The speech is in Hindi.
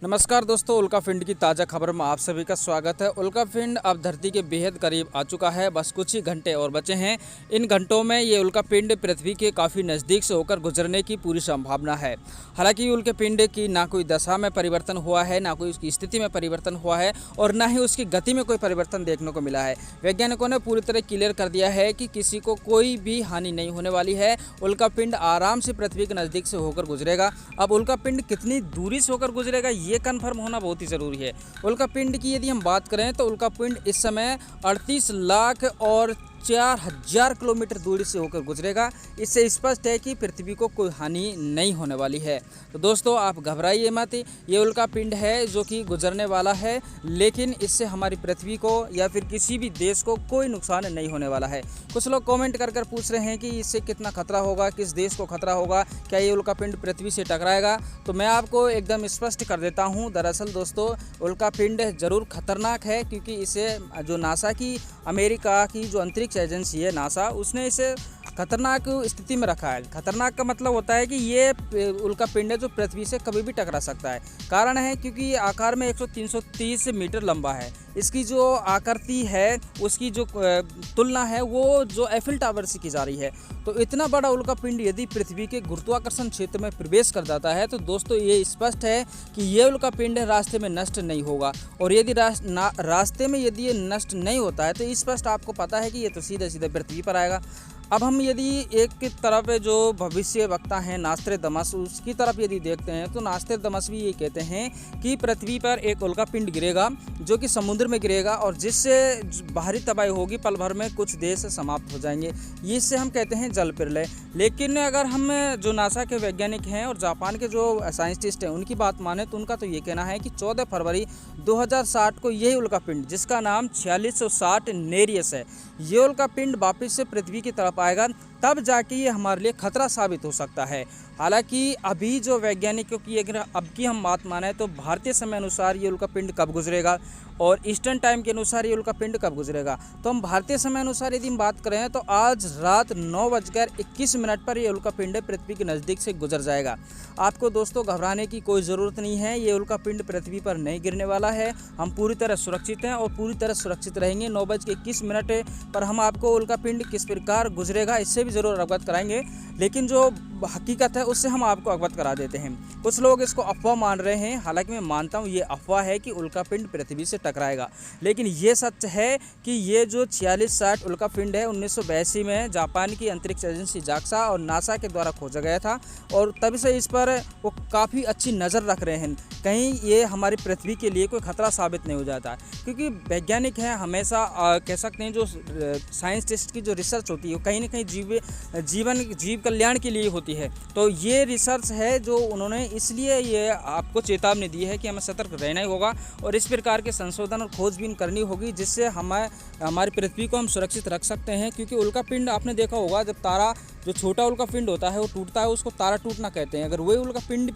नमस्कार दोस्तों, उल्कापिंड की ताज़ा खबर में आप सभी का स्वागत है। उल्कापिंड अब धरती के बेहद करीब आ चुका है। बस कुछ ही घंटे और बचे हैं। इन घंटों में ये उल्कापिंड पृथ्वी के काफ़ी नज़दीक से होकर गुजरने की पूरी संभावना है। हालांकि उल्कापिंड की ना कोई दशा में परिवर्तन हुआ है, ना कोई उसकी स्थिति में परिवर्तन हुआ है और ना ही उसकी गति में कोई परिवर्तन देखने को मिला है। वैज्ञानिकों ने पूरी तरह क्लियर कर दिया है कि किसी को कोई भी हानि नहीं होने वाली है। उल्कापिंड आराम से पृथ्वी के नज़दीक से होकर गुजरेगा। अब उल्कापिंड कितनी दूरी से होकर गुजरेगा ये कन्फर्म होना बहुत ही ज़रूरी है। उल्कापिंड की यदि हम बात करें तो उल्कापिंड इस समय 38 लाख और 4000 किलोमीटर दूरी से होकर गुजरेगा। इससे स्पष्ट है कि पृथ्वी को कोई हानि नहीं होने वाली है। तो दोस्तों, आप घबराइए मत। ये उल्कापिंड है जो कि गुजरने वाला है, लेकिन इससे हमारी पृथ्वी को या फिर किसी भी देश को कोई नुकसान नहीं होने वाला है। कुछ लोग कमेंट कर पूछ रहे हैं कि इससे कितना खतरा होगा, किस देश को खतरा होगा, क्या ये उल्कापिंड पृथ्वी से टकराएगा। तो मैं आपको एकदम स्पष्ट कर देता हूँ। दरअसल दोस्तों, उल्कापिंड ज़रूर खतरनाक है, क्योंकि इसे जो नासा की, अमेरिका की जो अंतरिक्ष एजेंसी है नासा, उसने इसे खतरनाक स्थिति में रखा है। खतरनाक का मतलब होता है कि ये उल्कापिंड है जो पृथ्वी से कभी भी टकरा सकता है। कारण है क्योंकि ये आकार में 330 मीटर लंबा है। इसकी जो आकृति है, उसकी जो तुलना है वो जो एफिल टावर से की जा रही है। तो इतना बड़ा उल्कापिंड यदि पृथ्वी के गुरुत्वाकर्षण क्षेत्र में प्रवेश कर जाता है तो दोस्तों ये स्पष्ट है कि ये उल्कापिंड रास्ते में नष्ट नहीं होगा। और यदि रास्ते में यदि ये नष्ट नहीं होता है तो स्पष्ट आपको पता है कि ये तो सीधे सीधे पृथ्वी पर आएगा। अब हम यदि एक की तरफ जो भविष्य वक्ता हैं नास्ट्रेदमस, उसकी तरफ यदि देखते हैं तो नास्ट्रेदमस भी ये कहते हैं कि पृथ्वी पर एक उल्कापिंड गिरेगा जो कि समुद्र में गिरेगा और जिससे बाहरी तबाही होगी, पल भर में कुछ देश समाप्त हो जाएंगे। इससे हम कहते हैं जल प्रलय। लेकिन अगर हम जो नासा के वैज्ञानिक हैं और जापान के जो साइंटिस्ट हैं उनकी बात माने तो उनका तो ये कहना है कि 14 फरवरी 2060 को यही उल्कापिंड, जिसका नाम 4660 नेरियस है, ये उल्कापिंड वापस से पृथ्वी की तरफ आएगा। तब जाके ये हमारे लिए खतरा साबित हो सकता है। हालांकि अभी जो वैज्ञानिकों की अगर अब की हम बात माने तो भारतीय समय अनुसार ये उल्कापिंड कब गुजरेगा और ईस्टर्न टाइम के अनुसार ये उल्कापिंड कब गुजरेगा, तो हम भारतीय समय अनुसार यदि हम बात करें तो आज रात 9:21 पर ये उल्कापिंड पृथ्वी के नज़दीक से गुजर जाएगा। आपको दोस्तों घबराने की कोई ज़रूरत नहीं है। ये उल्कापिंड पृथ्वी पर नहीं गिरने वाला है। हम पूरी तरह सुरक्षित हैं और पूरी तरह सुरक्षित रहेंगे। 9:21 पर हम आपको उल्कापिंड किस प्रकार गुजरेगा इससे भी ज़रूर अवगत कराएंगे, लेकिन जो हकीकत है उससे हम आपको अवगत करा देते हैं। कुछ लोग इसको अफवाह मान रहे हैं, हालांकि मैं मानता हूँ ये अफवाह है कि उल्कापिंड पृथ्वी से टकराएगा। लेकिन ये सच है कि ये जो 4660 उल्कापिंड है 1982 में जापान की अंतरिक्ष एजेंसी जाक्सा और नासा के द्वारा खोजा गया था और तब से इस पर वो काफ़ी अच्छी नज़र रख रहे हैं, कहीं ये हमारी पृथ्वी के लिए कोई खतरा साबित नहीं हो जाता। क्योंकि वैज्ञानिक हैं, हमेशा कह सकते हैं जो साइंटिस्ट की जो रिसर्च होती है कहीं ना कहीं जीव कल्याण के लिए होती है। तो ये रिसर्च है जो उन्होंने इसलिए ये आपको चेतावनी दी है कि हमें सतर्क रहना ही होगा और इस प्रकार के संशोधन और खोजबीन करनी होगी जिससे हमारी पृथ्वी को हम सुरक्षित रख सकते हैं। क्योंकि उल्कापिंड आपने देखा होगा, जब तारा जो छोटा उल्कापिंड होता है वो टूटता है उसको तारा टूटना कहते हैं। अगर वही उल्कापिंड